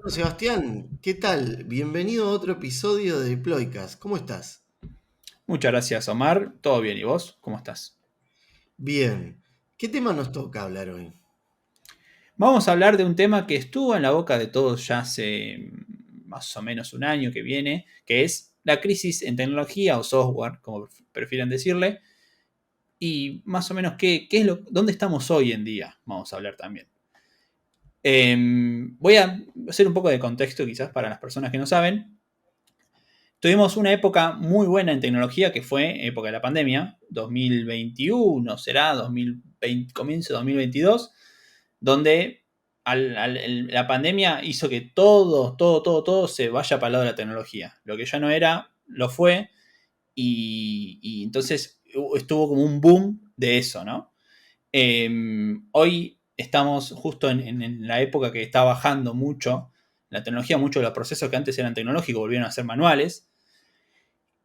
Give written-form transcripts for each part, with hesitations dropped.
Sebastián, ¿qué tal? Bienvenido a otro episodio de Deploycast. ¿Cómo estás? Muchas gracias, Omar. ¿Todo bien? ¿Y vos? ¿Cómo estás? Bien. ¿Qué tema nos toca hablar hoy? Vamos a hablar de un tema que estuvo en la boca de todos ya hace más o menos un año que viene, que es la crisis en tecnología o software, como prefieren decirle, y más o menos qué es dónde estamos hoy en día. Vamos a hablar también. Voy a hacer un poco de contexto quizás para las personas que no saben. Tuvimos una época muy buena en tecnología que fue época de la pandemia, 2021 será, 2020, comienzo de 2022, donde la pandemia hizo que todo se vaya para el lado de la tecnología. Lo que ya no era, lo fue, y entonces estuvo como un boom de eso, ¿no? Hoy estamos justo en la época que está bajando mucho la tecnología, muchos de los procesos que antes eran tecnológicos volvieron a ser manuales,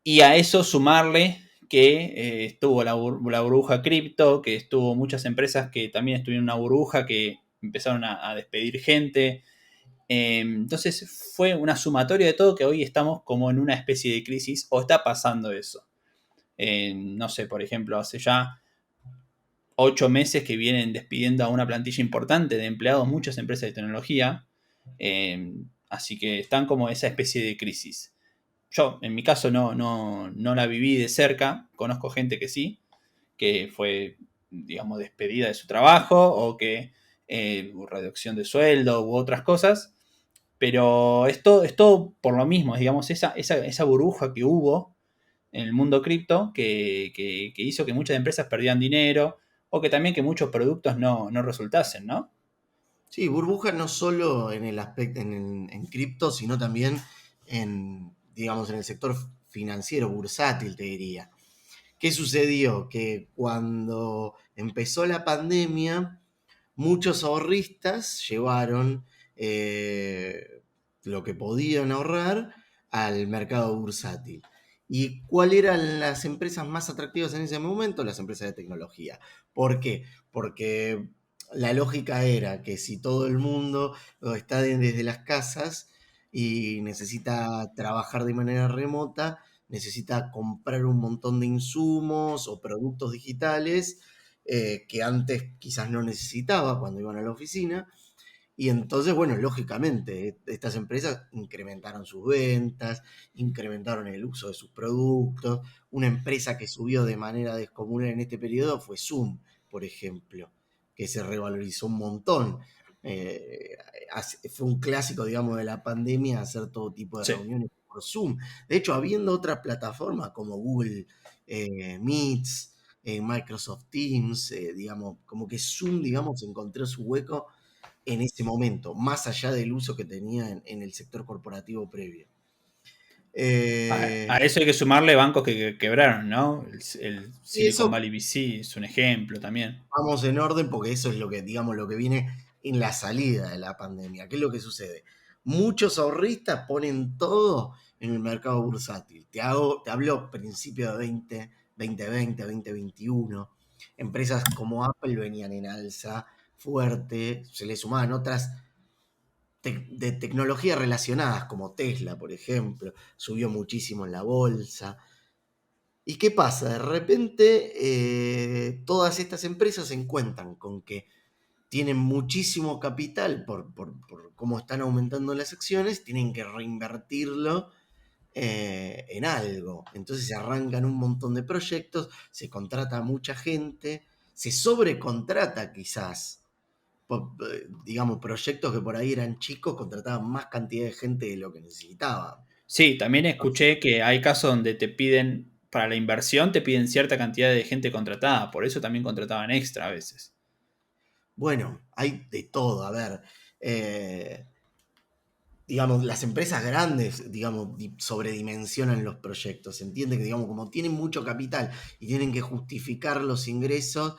y a eso sumarle que estuvo la burbuja cripto, que estuvo muchas empresas que también estuvieron en una burbuja, que empezaron a despedir gente. Entonces fue una sumatoria de todo que hoy estamos como en una especie de crisis o está pasando eso. No sé, por ejemplo, hace ya 8 meses que vienen despidiendo a una plantilla importante de empleados muchas empresas de tecnología. Así que están como esa especie de crisis. Yo, en mi caso, no la viví de cerca. Conozco gente que sí, que fue, digamos, despedida de su trabajo o que reducción de sueldo u otras cosas. Pero es todo por lo mismo, digamos, esa burbuja que hubo en el mundo cripto que hizo que muchas empresas perdieran dinero o que también que muchos productos no resultasen, ¿no? Sí, burbuja no solo en el aspecto en cripto, sino también digamos, en el sector financiero, bursátil, te diría. ¿Qué sucedió? Que cuando empezó la pandemia, muchos ahorristas llevaron lo que podían ahorrar al mercado bursátil. ¿Y cuáles eran las empresas más atractivas en ese momento? Las empresas de tecnología. ¿Por qué? Porque la lógica era que si todo el mundo está desde las casas y necesita trabajar de manera remota, necesita comprar un montón de insumos o productos digitales que antes quizás no necesitaba cuando iban a la oficina. Y entonces, bueno, lógicamente, estas empresas incrementaron sus ventas, incrementaron el uso de sus productos. Una empresa que subió de manera descomunal en este periodo fue Zoom, por ejemplo, que se revalorizó un montón. Eh, Fue un clásico, digamos, de la pandemia hacer todo tipo de Sí. reuniones por Zoom. De hecho, habiendo otras plataformas como Google Meets, Microsoft Teams, digamos, como que Zoom, digamos, encontró su hueco en ese momento, más allá del uso que tenía en el sector corporativo previo. A eso hay que sumarle bancos que quebraron, ¿no? El Y Silicon eso Valley VC es un ejemplo también. vamos en orden porque eso es lo que, digamos, lo que viene en la salida de la pandemia. ¿Qué es lo que sucede? Muchos ahorristas ponen todo en el mercado bursátil. Te hablo principio de 2020, 2021. Empresas como Apple venían en alza fuerte, se le sumaban otras de tecnología relacionadas, como Tesla, por ejemplo, subió muchísimo en la bolsa. ¿Y qué pasa? De repente, todas estas empresas se encuentran con que tienen muchísimo capital por cómo están aumentando las acciones, tienen que reinvertirlo en algo. Entonces se arrancan un montón de proyectos, se contrata a mucha gente, se sobrecontrata quizás digamos, proyectos que por ahí eran chicos, contrataban más cantidad de gente de lo que necesitaban. Sí, también escuché que hay casos donde te piden, para la inversión, te piden cierta cantidad de gente contratada. Por eso también contrataban extra a veces. Bueno, hay de todo, a ver. eh, digamos, las empresas grandes, digamos, sobredimensionan los proyectos. Se entiende que, digamos, como tienen mucho capital y tienen que justificar los ingresos,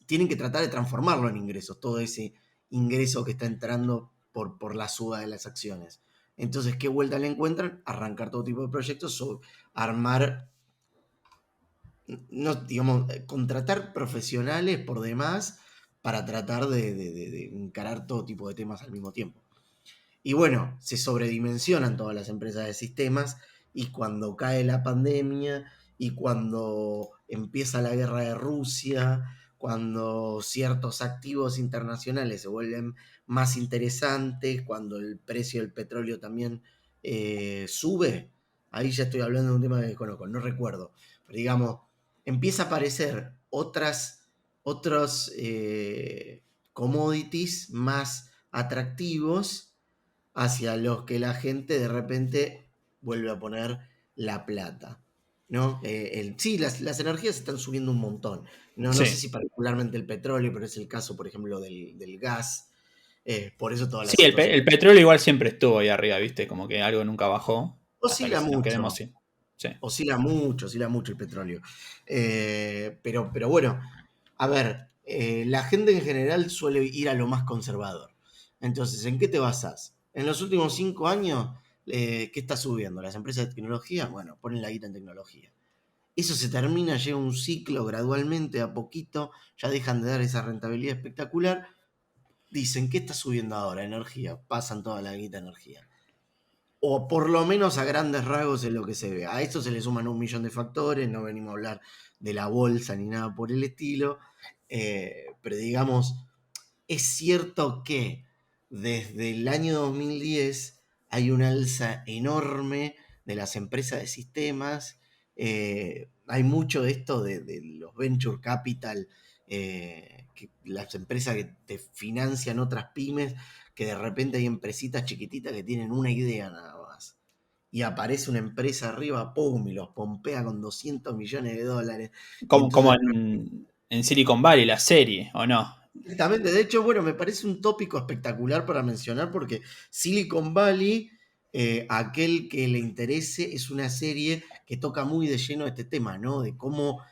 tienen que tratar de transformarlo en ingresos, todo ese ingreso que está entrando por la suba de las acciones. Entonces, ¿qué vuelta le encuentran? Arrancar todo tipo de proyectos, o armar, no, digamos, contratar profesionales por demás para tratar de encarar todo tipo de temas al mismo tiempo. Y bueno, se sobredimensionan todas las empresas de sistemas y cuando cae la pandemia y cuando empieza la guerra de Rusia, cuando ciertos activos internacionales se vuelven más interesantes, cuando el precio del petróleo también sube, ahí ya estoy hablando de un tema que desconozco, no recuerdo, pero digamos, empieza a aparecer otros commodities más atractivos hacia los que la gente de repente vuelve a poner la plata. ¿No? Sí, las energías están subiendo un montón. No sé Sí. si particularmente el petróleo, pero es el caso, por ejemplo, del gas. Por eso toda la Sí, situación. el petróleo igual siempre estuvo ahí arriba, ¿viste? Como que algo nunca bajó hasta que Oscila nos quedemos mucho, sin. Sí. oscila mucho el petróleo. Pero bueno, a ver, la gente en general suele ir a lo más conservador. Entonces, ¿en qué te basás? En los últimos 5 años, ¿qué está subiendo? Las empresas de tecnología, bueno, ponen la guita en tecnología. Eso se termina, llega un ciclo gradualmente, a poquito, ya dejan de dar esa rentabilidad espectacular. Dicen, ¿qué está subiendo ahora? Energía. Pasan toda la guita a energía. O por lo menos a grandes rasgos es lo que se ve. A esto se le suman 1 millón de factores, no venimos a hablar de la bolsa ni nada por el estilo, pero digamos, es cierto que desde el año 2010 hay una alza enorme de las empresas de sistemas, hay mucho de esto de los venture capital, las empresas que te financian otras pymes, que de repente hay empresitas chiquititas que tienen una idea nada más. Y aparece una empresa arriba, ¡pum! Y los pompea con 200 millones de dólares. Y Como entonces en Silicon Valley, la serie, ¿o no? exactamente, de hecho, bueno, me parece un tópico espectacular para mencionar porque Silicon Valley, aquel que le interese, es una serie que toca muy de lleno este tema, ¿no? De cómo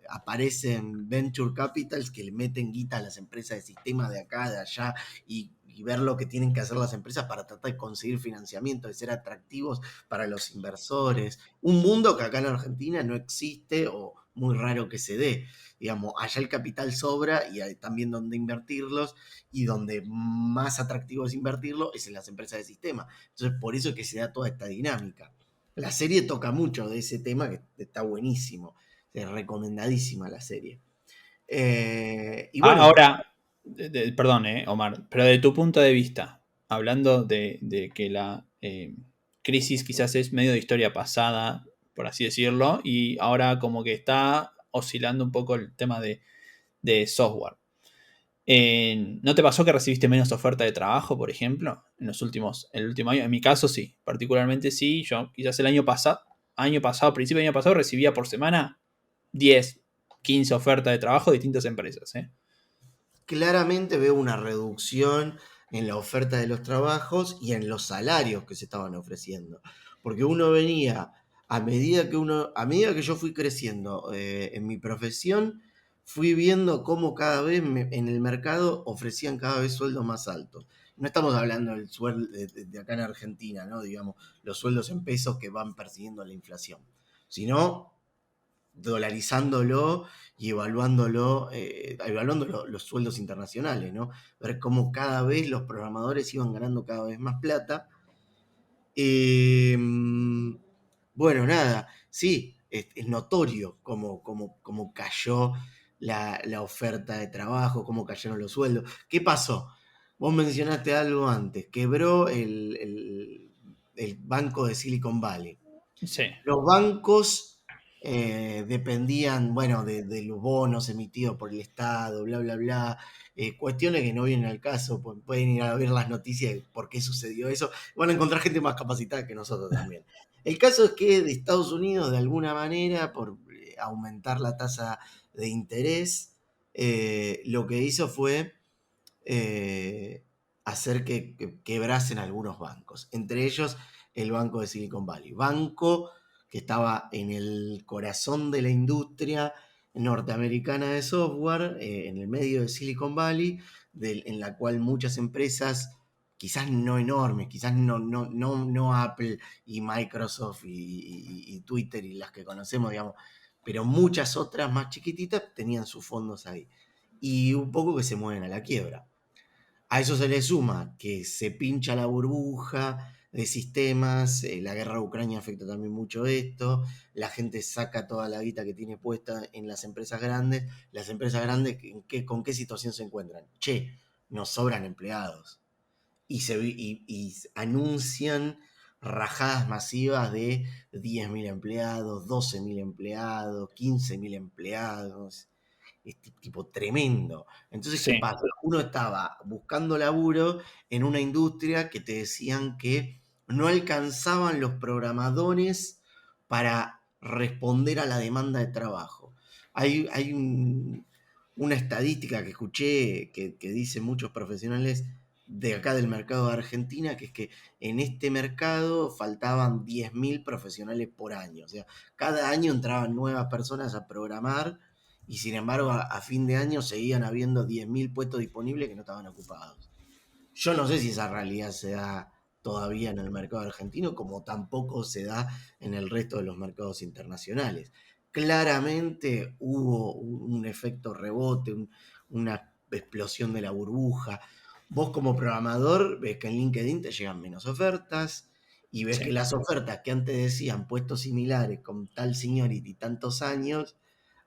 aparecen venture capitals que le meten guita a las empresas de sistema de acá, de allá, y ver lo que tienen que hacer las empresas para tratar de conseguir financiamiento, de ser atractivos para los inversores. Un mundo que acá en Argentina no existe o muy raro que se dé. Digamos, allá el capital sobra y hay también donde invertirlos y donde más atractivo es invertirlo es en las empresas de sistema. Entonces, por eso es que se da toda esta dinámica. La serie toca mucho de ese tema que está buenísimo, es recomendadísima la serie. Y bueno, Ahora, perdón, Omar, pero de tu punto de vista, hablando de que la crisis quizás es medio de historia pasada, por así decirlo, y ahora como que está oscilando un poco el tema de software. ¿No te pasó que recibiste menos oferta de trabajo, por ejemplo, el último año? En mi caso sí, particularmente sí. Yo quizás el principio del año pasado, recibía por semana 10, 15 ofertas de trabajo de distintas empresas. claramente veo una reducción en la oferta de los trabajos y en los salarios que se estaban ofreciendo. Porque uno venía, a medida que yo fui creciendo en mi profesión, fui viendo cómo cada vez en el mercado ofrecían cada vez sueldos más altos. No estamos hablando del sueldo de acá en Argentina, ¿no? Digamos, los sueldos en pesos que van persiguiendo la inflación, sino dolarizándolo y evaluando los sueldos internacionales, ¿no? Ver cómo cada vez los programadores iban ganando cada vez más plata. Eh, bueno, nada, sí, es notorio cómo cayó la oferta de trabajo, cómo cayeron los sueldos. ¿Qué pasó? Vos mencionaste algo antes, quebró el banco de Silicon Valley. Sí. Los bancos dependían, bueno, de los bonos emitidos por el Estado, bla, bla, bla. Cuestiones que no vienen al caso, pueden ir a ver las noticias de por qué sucedió eso. Van a encontrar gente más capacitada que nosotros también. El caso es que de Estados Unidos, de alguna manera, por aumentar la tasa de interés, lo que hizo fue eh, hacer que quebrasen algunos bancos, entre ellos el Banco de Silicon Valley, banco que estaba en el corazón de la industria norteamericana de software, en el medio de Silicon Valley, en la cual muchas empresas, quizás no enormes, quizás no Apple y Microsoft y Twitter y las que conocemos, digamos, pero muchas otras más chiquititas tenían sus fondos ahí. Y un poco que se mueven a la quiebra. A eso se le suma que se pincha la burbuja de sistemas, la guerra de Ucrania afecta también mucho esto, la gente saca toda la guita que tiene puesta en las empresas grandes ¿con qué situación se encuentran? Che, nos sobran empleados y anuncian rajadas masivas de 10.000 empleados, 12.000 empleados, 15.000 empleados. Es tipo tremendo. Entonces, ¿qué Sí, pasa? Uno estaba buscando laburo en una industria que te decían que no alcanzaban los programadores para responder a la demanda de trabajo. Hay una estadística que escuché que dicen muchos profesionales de acá del mercado de Argentina, que es que en este mercado faltaban 10.000 profesionales por año. O sea, cada año entraban nuevas personas a programar y sin embargo a fin de año seguían habiendo 10.000 puestos disponibles que no estaban ocupados. Yo no sé si esa realidad se da todavía en el mercado argentino, como tampoco se da en el resto de los mercados internacionales. Claramente hubo un efecto rebote, una explosión de la burbuja. Vos como programador ves que en LinkedIn te llegan menos ofertas y ves que sí. las ofertas que antes decían puestos similares con tal seniority y tantos años,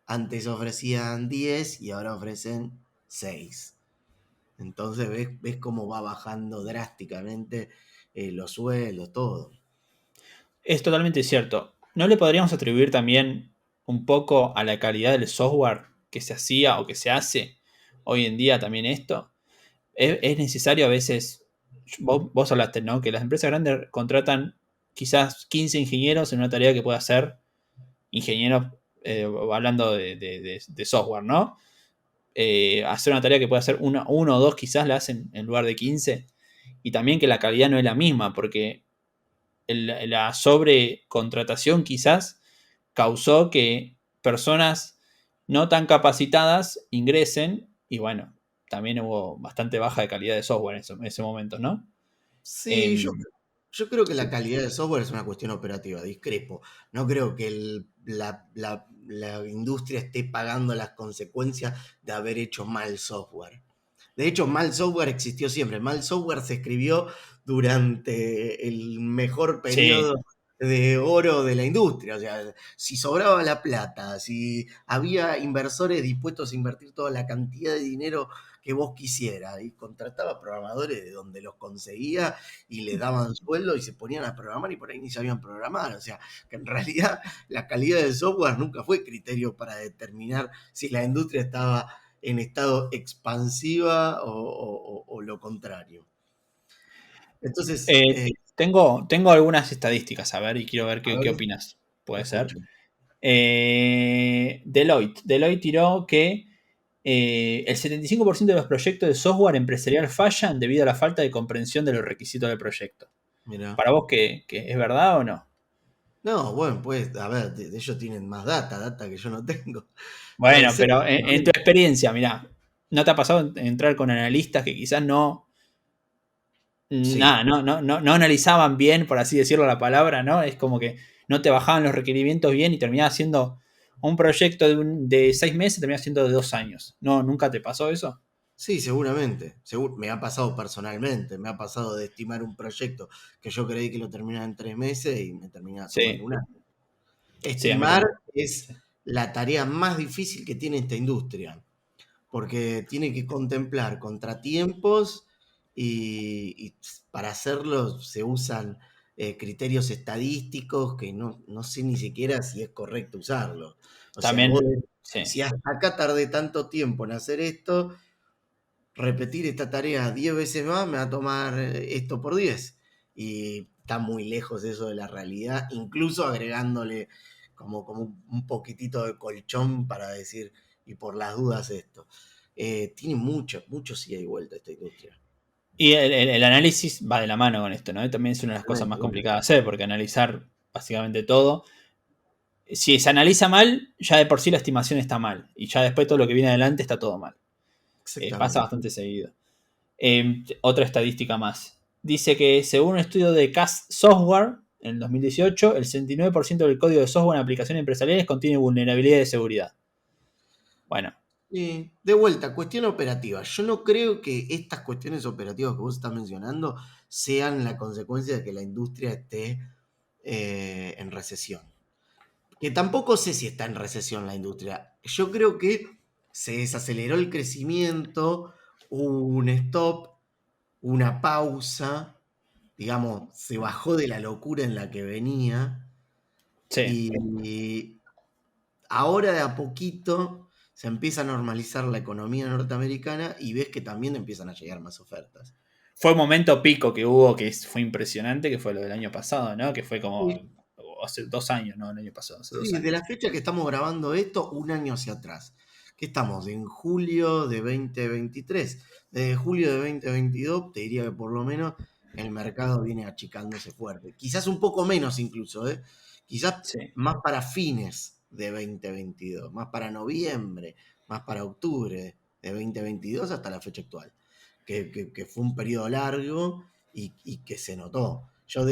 antes ofrecían 10 y ahora ofrecen 6. Entonces ves cómo va bajando drásticamente los sueldos, todo. Es totalmente cierto. ¿No le podríamos atribuir también un poco a la calidad del software que se hacía o que se hace hoy en día también esto? Es necesario a veces, vos hablaste, ¿no? Que las empresas grandes contratan quizás 15 ingenieros en una tarea que puede hacer ingenieros, hablando de software, ¿no? Hacer una tarea que puede hacer uno o dos quizás la hacen en lugar de 15. Y también que la calidad no es la misma, porque la sobrecontratación quizás causó que personas no tan capacitadas ingresen y bueno, también hubo bastante baja de calidad de software en ese momento, ¿no? Sí, Em, yo creo que la sí, calidad del software es una cuestión operativa, discrepo. No creo que la industria esté pagando las consecuencias de haber hecho mal software. De hecho, mal software existió siempre. Mal software se escribió durante el mejor sí, periodo de oro de la industria. O sea, si sobraba la plata, si había inversores dispuestos a invertir toda la cantidad de dinero que vos quisieras, y contrataba programadores de donde los conseguía y les daban sueldo y se ponían a programar y por ahí ni sabían programar. O sea, que en realidad la calidad del software nunca fue criterio para determinar si la industria estaba en estado expansiva o lo contrario. Entonces, tengo algunas estadísticas, a ver, y quiero ver a qué ver, opinas. te Puede ser. escucho. Deloitte tiró que el 75% de los proyectos de software empresarial fallan debido a la falta de comprensión de los requisitos del proyecto. Mira. ¿Para vos qué es verdad o no? No, bueno, pues, a ver, de ellos tienen más data que yo no tengo. Puede Bueno, ser. pero en tu experiencia, mirá, ¿no te ha pasado entrar con analistas que quizás Sí, nada, no analizaban bien, por así decirlo la palabra, ¿no? Es como que no te bajaban los requerimientos bien y terminabas haciendo un proyecto de 6 meses, terminabas haciendo de 2 años. ¿No, nunca te pasó eso? sí, seguramente. Me ha pasado personalmente. Me ha pasado de estimar un proyecto que yo creí que lo terminaba en 3 meses y me terminaba tomando Sí, un año. sí, a mí Estimar también. es Sí. la tarea más difícil que tiene esta industria, porque tiene que contemplar contratiempos y para hacerlo se usan criterios estadísticos que no sé ni siquiera si es correcto usarlo. O sea, También, sí. si hasta acá tardé tanto tiempo en hacer esto, repetir esta tarea 10 veces más me va a tomar esto por 10. Y está muy lejos eso de la realidad, incluso agregándole como un poquitito de colchón para decir, y por las dudas esto. Tiene mucho sí hay vuelta esta industria. Y el análisis va de la mano con esto, ¿no? Y también es una de las cosas Totalmente, más bueno, complicadas de hacer, porque analizar básicamente todo. Si se analiza mal, ya de por sí la estimación está mal. Y ya después todo lo que viene adelante está todo mal. Pasa exactamente. bastante seguido. Otra estadística más. Dice que según un estudio de CAS Software, en 2018, el 69% del código de software en aplicaciones empresariales contiene vulnerabilidades de seguridad. Bueno, Sí, de vuelta, cuestión operativa. Yo no creo que estas cuestiones operativas que vos estás mencionando sean la consecuencia de que la industria esté en recesión. Que tampoco sé si está en recesión la industria. Yo creo que se desaceleró el crecimiento, hubo un stop, una pausa, digamos, se bajó de la locura en la que venía Sí. y ahora de a poquito se empieza a normalizar la economía norteamericana y ves que también empiezan a llegar más ofertas. Fue un momento pico que hubo que fue impresionante, que fue lo del año pasado, ¿no? Que fue como Sí, hace 2 años, ¿no? El año pasado, hace dos sí, de años. la fecha que estamos grabando esto, un año hacia atrás. Que estamos en julio de 2023. Desde julio de 2022, te diría que por lo menos el mercado viene achicándose fuerte. Quizás un poco menos incluso, ¿eh? Quizás Sí. más para fines de 2022, más para noviembre, más para octubre de 2022 hasta la fecha actual. Que fue un periodo largo y que se notó. Yo,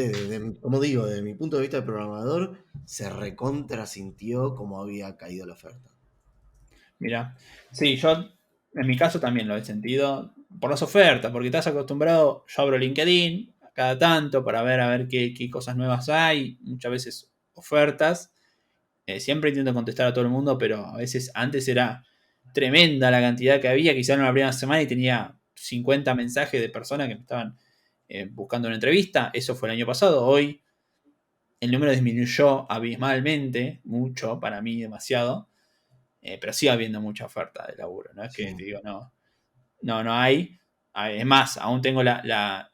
como digo, desde mi punto de vista de programador, se recontra sintió como había caído la oferta. Mira, sí, yo en mi caso también lo he sentido por las ofertas, porque estás acostumbrado, yo abro LinkedIn cada tanto para ver a ver qué cosas nuevas hay, muchas veces ofertas. Siempre intento contestar a todo el mundo, pero a veces antes era tremenda la cantidad que había, quizá en la primera semana y tenía 50 mensajes de personas que me estaban buscando una entrevista. Eso fue el año pasado. Hoy el número disminuyó abismalmente, mucho, para mí demasiado, pero sigue habiendo mucha oferta de laburo. No es Sí, que te digo, no, no, no hay. Es más, aún tengo la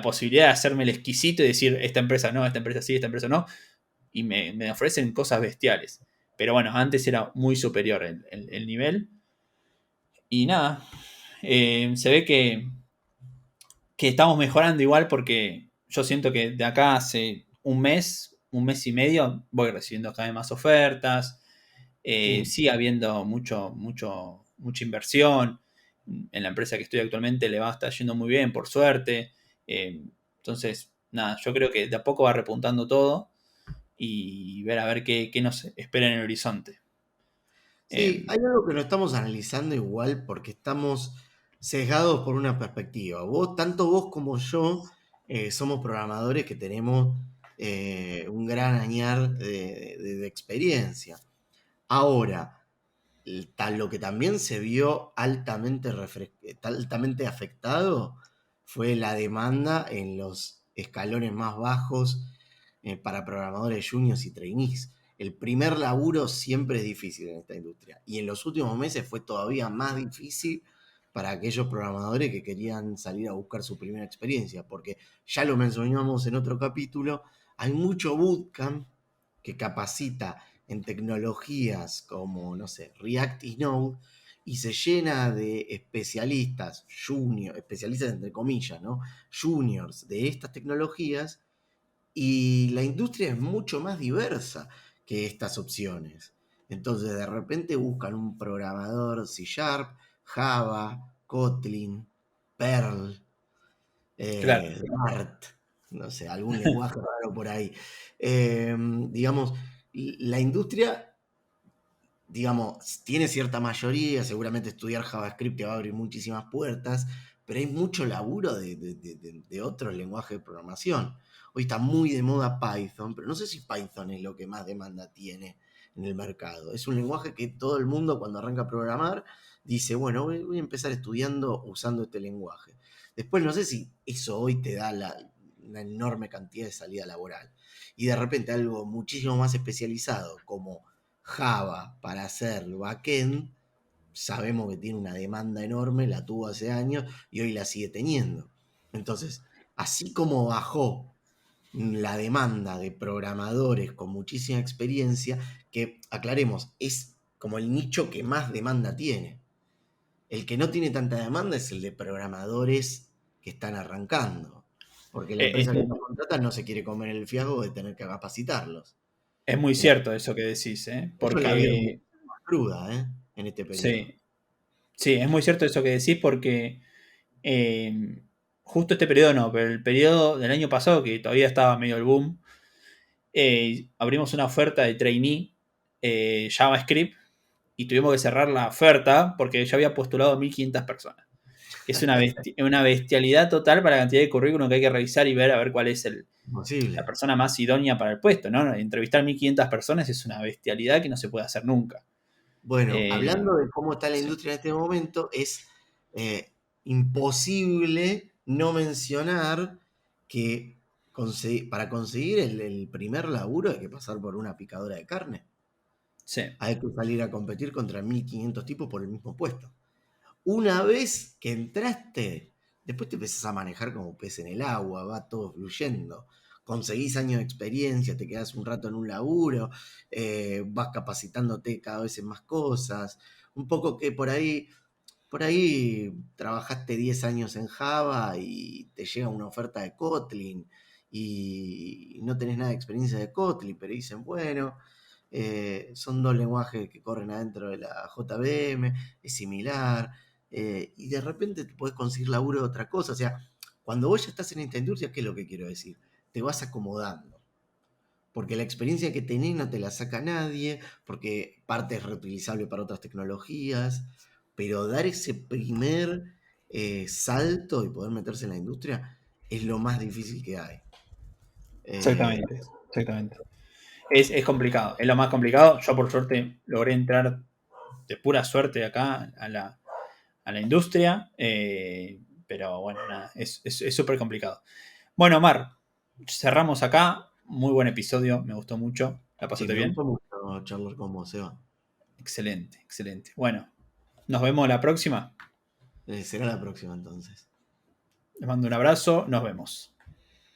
posibilidad de hacerme el exquisito y decir, esta empresa no, esta empresa sí, esta empresa no, y me ofrecen cosas bestiales. Pero bueno, antes era muy superior el nivel. Y nada, se ve que estamos mejorando igual porque yo siento que de acá hace un mes y medio, voy recibiendo cada vez más ofertas. sí. Sigue habiendo mucha inversión. En la empresa que estoy actualmente le va a estar yendo muy bien, por suerte. Entonces, nada, yo creo que de a poco va repuntando todo y ver a ver qué nos espera en el horizonte. Sí, Eh, hay algo que no estamos analizando igual porque estamos sesgados por una perspectiva. Tanto vos como yo, somos programadores que tenemos un gran añar de experiencia. Ahora, lo que también se vio altamente afectado fue la demanda en los escalones más bajos para programadores juniors y trainees. El primer laburo siempre es difícil en esta industria y en los últimos meses fue todavía más difícil para aquellos programadores que querían salir a buscar su primera experiencia, porque ya lo mencionamos en otro capítulo, hay mucho bootcamp que capacita en tecnologías como, no sé, React y Node, y se llena de especialistas, juniors, especialistas entre comillas, ¿no? Juniors de estas tecnologías, y la industria es mucho más diversa que estas opciones. Entonces, de repente buscan un programador C Sharp, Java, Kotlin, Perl, claro, Dart, no sé, algún lenguaje raro por ahí. Digamos, la industria, digamos, tiene cierta mayoría, seguramente estudiar JavaScript te va a abrir muchísimas puertas, pero hay mucho laburo de otros lenguajes de programación. Hoy está muy de moda Python, pero no sé si Python es lo que más demanda tiene en el mercado. Es un lenguaje que todo el mundo cuando arranca a programar dice, bueno, voy a empezar estudiando usando este lenguaje. Después no sé si eso hoy te da una enorme cantidad de salida laboral. Y de repente algo muchísimo más especializado como Java para hacer backend, sabemos que tiene una demanda enorme, la tuvo hace años y hoy la sigue teniendo. Entonces, así como bajó la demanda de programadores con muchísima experiencia, que aclaremos, es como el nicho que más demanda tiene. El que no tiene tanta demanda es el de programadores que están arrancando, porque la es, empresa que los contrata no se quiere comer el fiago de tener que capacitarlos. es muy Eh, cierto eso que decís, ¿eh? Ellos la vieron Porque más cruda, en este periodo. sí, sí, es muy cierto eso que decís porque eh, justo este periodo no, pero el periodo del año pasado, que todavía estaba medio el boom, abrimos una oferta de trainee JavaScript y tuvimos que cerrar la oferta porque yo había postulado a 1.500 personas. Es una bestialidad total para la cantidad de currículum que hay que revisar y ver a ver cuál es la Imposible. persona más idónea para el puesto, ¿no? Entrevistar 1.500 personas es una bestialidad que no se puede hacer nunca. Bueno, Eh, hablando de cómo está la sí, industria en este momento, es imposible no mencionar que para conseguir el primer laburo hay que pasar por una picadora de carne. sí, Hay que salir a competir contra 1500 tipos por el mismo puesto. Una vez que entraste, después te empezás a manejar como pez en el agua, va todo fluyendo. Conseguís años de experiencia, te quedás un rato en un laburo, vas capacitándote cada vez en más cosas. Un poco que por ahí trabajaste 10 años en Java y te llega una oferta de Kotlin y no tenés nada de experiencia de Kotlin, pero dicen, bueno, son dos lenguajes que corren adentro de la JVM, es similar, y de repente te podés conseguir laburo de otra cosa. O sea, cuando vos ya estás en esta industria, ¿qué es lo que quiero decir? Te vas acomodando. Porque la experiencia que tenés no te la saca nadie, porque parte es reutilizable para otras tecnologías, pero dar ese primer salto y poder meterse en la industria es lo más difícil que hay. Eh, exactamente, exactamente. Es complicado, es lo más complicado. Yo por suerte logré entrar de pura suerte acá a la industria, pero bueno, nada, es súper complicado. Bueno, Omar, cerramos acá. Muy buen episodio, me gustó mucho. ¿La sí, pasaste me bien? gustó mucho charlar con vos, Seba. Excelente, excelente. Bueno, nos vemos la próxima. Será la próxima entonces. Les mando un abrazo, nos vemos.